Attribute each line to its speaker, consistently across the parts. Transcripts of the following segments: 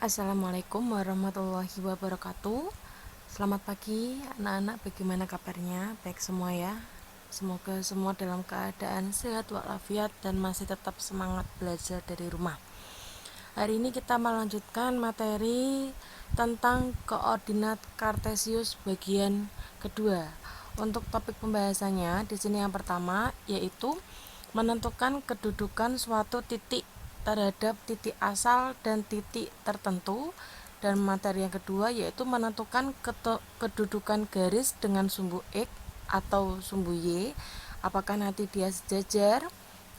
Speaker 1: Assalamualaikum warahmatullahi wabarakatuh. Selamat pagi anak-anak, bagaimana kabarnya? Baik semua ya. Semoga semua dalam keadaan sehat walafiat dan masih tetap semangat belajar dari rumah. Hari ini kita melanjutkan materi tentang koordinat Kartesius bagian kedua. Untuk topik pembahasannya di sini yang pertama yaitu menentukan kedudukan suatu titik terhadap titik asal dan titik tertentu, dan materi yang kedua yaitu menentukan kedudukan garis dengan sumbu X atau sumbu Y, apakah nanti dia sejajar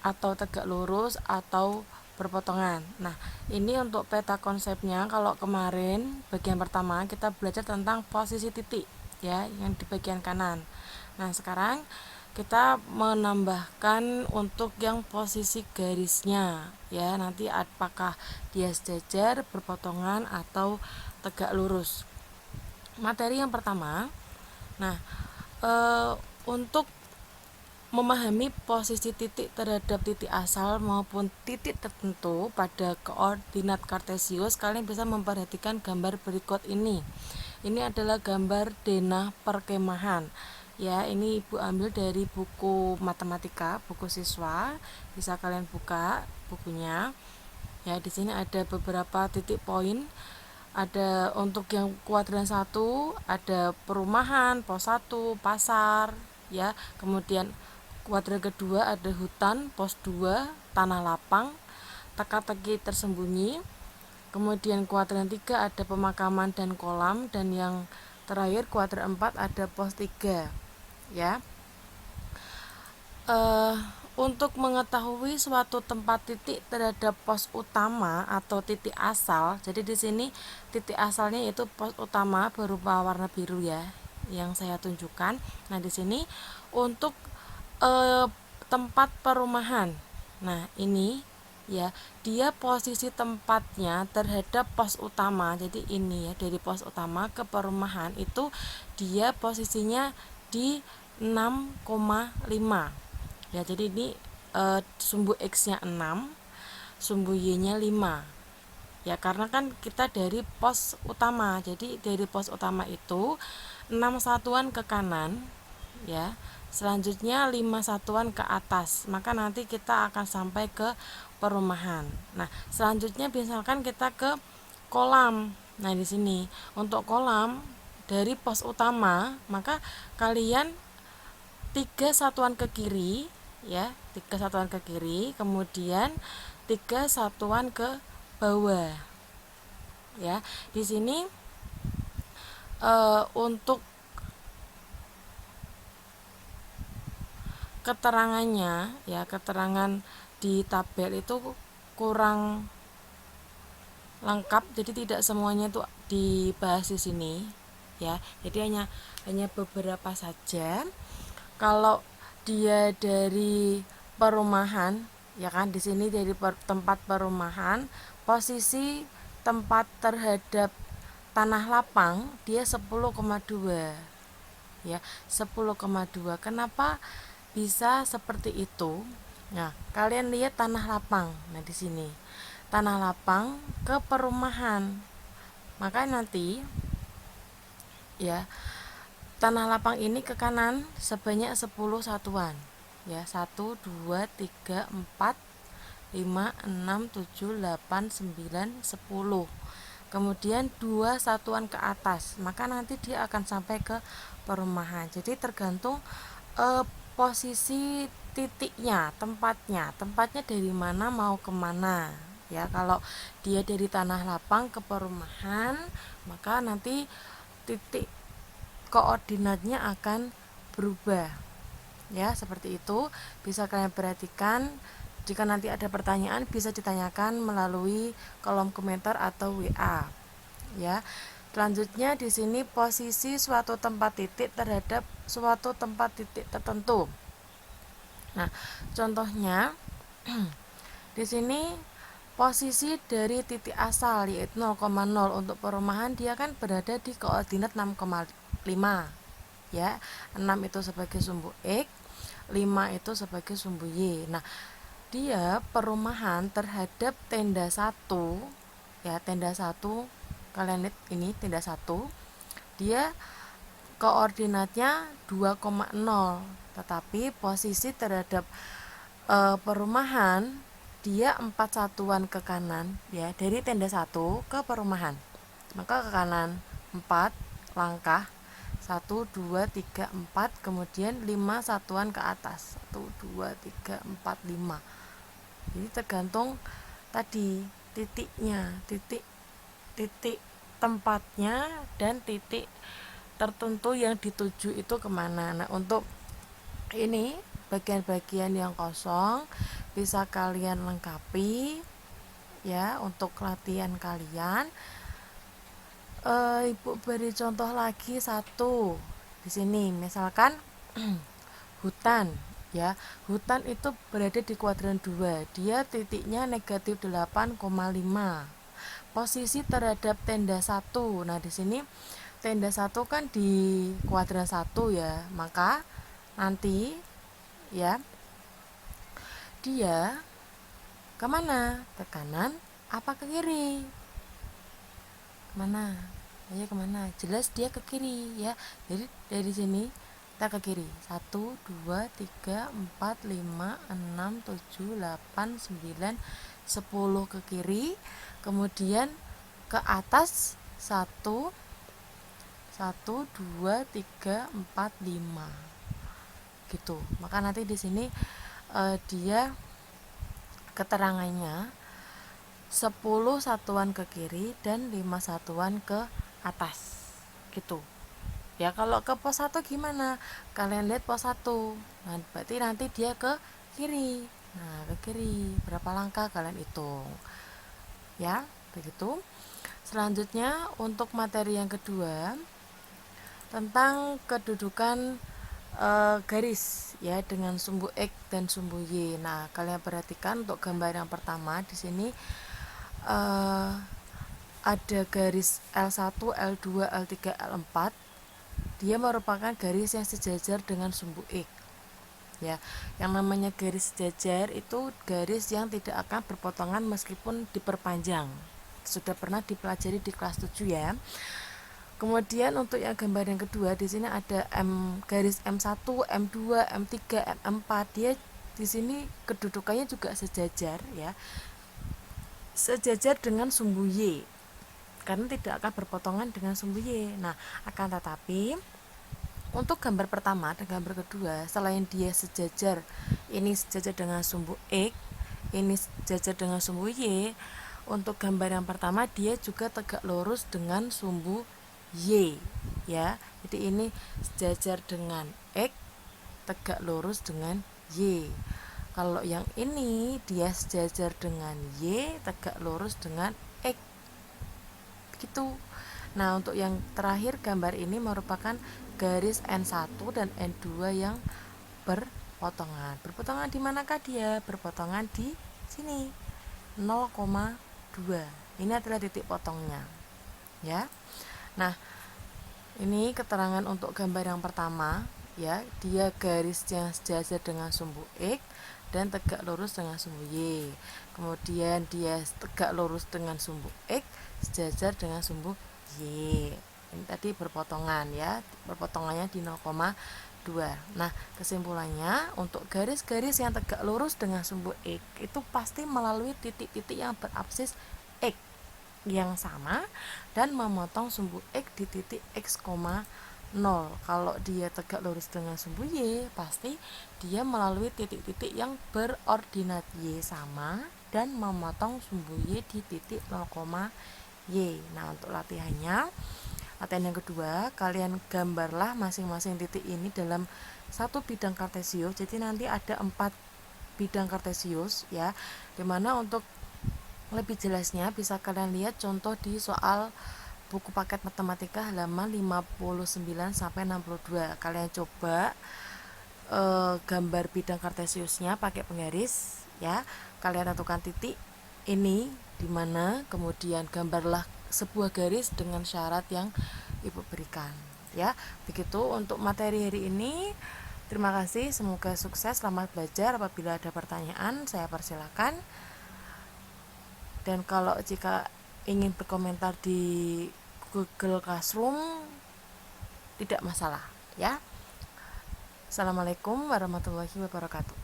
Speaker 1: atau tegak lurus atau berpotongan. Nah, ini untuk peta konsepnya. Kalau kemarin bagian pertama kita belajar tentang posisi titik ya, yang di bagian kanan. Nah, sekarang kita menambahkan untuk yang posisi garisnya ya, nanti apakah dia sejajar, berpotongan atau tegak lurus. Materi yang pertama. Nah, untuk memahami posisi titik terhadap titik asal maupun titik tertentu pada koordinat Kartesius, kalian bisa memperhatikan gambar berikut ini. Ini adalah gambar denah perkemahan. Ya, ini Ibu ambil dari buku matematika, buku siswa. Bisa kalian buka bukunya. Ya, di sini ada beberapa titik poin. Ada untuk yang kuadran 1, ada perumahan, pos 1, pasar, ya. Kemudian kuadran kedua ada hutan, pos 2, tanah lapang, teka-teki tersembunyi. Kemudian kuadran 3 ada pemakaman dan kolam, dan yang terakhir kuadran 4 ada pos 3 ya. Untuk mengetahui suatu tempat titik terhadap pos utama atau titik asal, jadi di sini titik asalnya yaitu pos utama berupa warna biru ya, yang saya tunjukkan. Nah, di sini untuk tempat perumahan. Nah, ini ya, dia posisi tempatnya terhadap pos utama. Jadi ini ya, dari pos utama ke perumahan itu dia posisinya di 6,5. Ya, jadi ini sumbu X-nya 6, sumbu Y-nya 5. Ya, karena kan kita dari pos utama. Jadi dari pos utama itu 6 satuan ke kanan ya. Selanjutnya 5 satuan ke atas. Maka nanti kita akan sampai ke perumahan. Nah, selanjutnya misalkan kita ke kolam. Nah, di sini untuk kolam dari pos utama, maka kalian 3 satuan ke kiri ya, 3 satuan ke kiri, kemudian 3 satuan ke bawah. Ya, di sini untuk keterangannya ya, keterangan di tabel itu kurang lengkap, jadi tidak semuanya itu dibahas di sini ya. Jadi hanya beberapa saja. Kalau dia dari perumahan ya kan, di sini dari tempat perumahan, posisi tempat terhadap tanah lapang dia 10,2 ya, 10,2. Kenapa bisa seperti itu? Nah, kalian lihat tanah lapang. Nah, di sini tanah lapang ke perumahan, maka nanti ya, tanah lapang ini ke kanan sebanyak 10 satuan ya, 1, 2, 3, 4, 5, 6, 7, 8, 9, 10. Kemudian 2 satuan ke atas, maka nanti dia akan sampai ke perumahan. Jadi tergantung posisi titiknya, tempatnya dari mana mau kemana ya. Kalau dia dari tanah lapang ke perumahan, maka nanti titik koordinatnya akan berubah ya, seperti itu. Bisa kalian perhatikan. Jika nanti ada pertanyaan bisa ditanyakan melalui kolom komentar atau WA ya. Selanjutnya di sini posisi suatu tempat titik terhadap suatu tempat titik tertentu. Nah, contohnya di sini posisi dari titik asal yaitu 0,0 untuk perumahan, dia kan berada di koordinat 6,5 ya. 6 itu sebagai sumbu X, 5 itu sebagai sumbu Y. Nah, dia perumahan terhadap tenda 1 ya, tenda 1, kalian lihat ini tenda 1, dia koordinatnya 2,0, tetapi posisi terhadap perumahan dia 4 satuan ke kanan ya, dari tenda 1 ke perumahan, maka ke kanan 4 langkah, 1, 2, 3, 4, kemudian 5 satuan ke atas, 1, 2, 3, 4, 5. Jadi tergantung tadi titiknya, titik tempatnya dan titik tertentu yang dituju itu kemana. Nah, untuk ini bagian-bagian yang kosong bisa kalian lengkapi ya untuk latihan kalian. Ibu beri contoh lagi satu di sini, misalkan hutan ya, hutan itu berada di kuadran 2, dia titiknya negatif 8,5, posisi terhadap tenda 1. Nah, di sini tenda 1 kan di kuadran 1 ya, maka nanti ya dia kemana? Ke kanan apa ke kiri? Kemana? Ayo kemana? Jelas dia ke kiri ya. Jadi dari sini kita ke kiri. 1, 2, 3, 4, 5, 6, 7, 8, 9, 10 ke kiri. Kemudian ke atas 1, 1, 2, 3, 4, 5. Gitu. Maka nanti di sini dia keterangannya 10 satuan ke kiri dan 5 satuan ke atas gitu ya. Kalau ke pos 1 gimana? Kalian lihat pos 1, nah, berarti nanti dia ke kiri. Nah, ke kiri berapa langkah kalian hitung ya, begitu. Selanjutnya untuk materi yang kedua tentang kedudukan garis ya dengan sumbu X dan sumbu Y. Nah, kalian perhatikan untuk gambar yang pertama di sini ada garis L1, L2, L3, L4. Dia merupakan garis yang sejajar dengan sumbu X. Ya, yang namanya garis sejajar itu garis yang tidak akan berpotongan meskipun diperpanjang. Sudah pernah dipelajari di kelas 7 ya. Kemudian untuk yang gambar yang kedua di sini ada garis M1, M2, M3, M4. Dia di sini kedudukannya juga sejajar ya. Sejajar dengan sumbu Y, karena tidak akan berpotongan dengan sumbu Y. Nah, akan tetapi untuk gambar pertama dan gambar kedua, selain dia sejajar, ini sejajar dengan sumbu X, ini sejajar dengan sumbu Y, untuk gambar yang pertama dia juga tegak lurus dengan sumbu Y ya. Jadi ini sejajar dengan X, tegak lurus dengan Y. Kalau yang ini dia sejajar dengan Y, tegak lurus dengan X. Begitu. Nah, untuk yang terakhir gambar ini merupakan garis N1 dan N2 yang berpotongan. Berpotongan di manakah dia? Berpotongan di sini. 0,2. Ini adalah titik potongnya. Ya. Nah, ini keterangan untuk gambar yang pertama ya, dia garis yang sejajar dengan sumbu X dan tegak lurus dengan sumbu Y. Kemudian dia tegak lurus dengan sumbu X, sejajar dengan sumbu Y. Ini tadi berpotongan ya, berpotongannya di 0,2. Nah, kesimpulannya untuk garis-garis yang tegak lurus dengan sumbu X itu pasti melalui titik-titik yang berabsis X yang sama dan memotong sumbu X di titik X, 0. Kalau dia tegak lurus dengan sumbu Y, pasti dia melalui titik-titik yang berordinat Y sama dan memotong sumbu Y di titik 0, Y. Nah, untuk latihan yang kedua, kalian gambarlah masing-masing titik ini dalam satu bidang kartesius. Jadi nanti ada 4 bidang kartesius ya, dimana untuk lebih jelasnya bisa kalian lihat contoh di soal buku paket matematika halaman 59 sampai 62. Kalian coba gambar bidang kartesiusnya pakai penggaris ya. Kalian tentukan titik ini di mana, kemudian gambarlah sebuah garis dengan syarat yang Ibu berikan ya. Begitu untuk materi hari ini. Terima kasih, semoga sukses, selamat belajar. Apabila ada pertanyaan saya persilakan. Dan kalau jika ingin berkomentar di Google Classroom, tidak masalah ya. Assalamualaikum warahmatullahi wabarakatuh.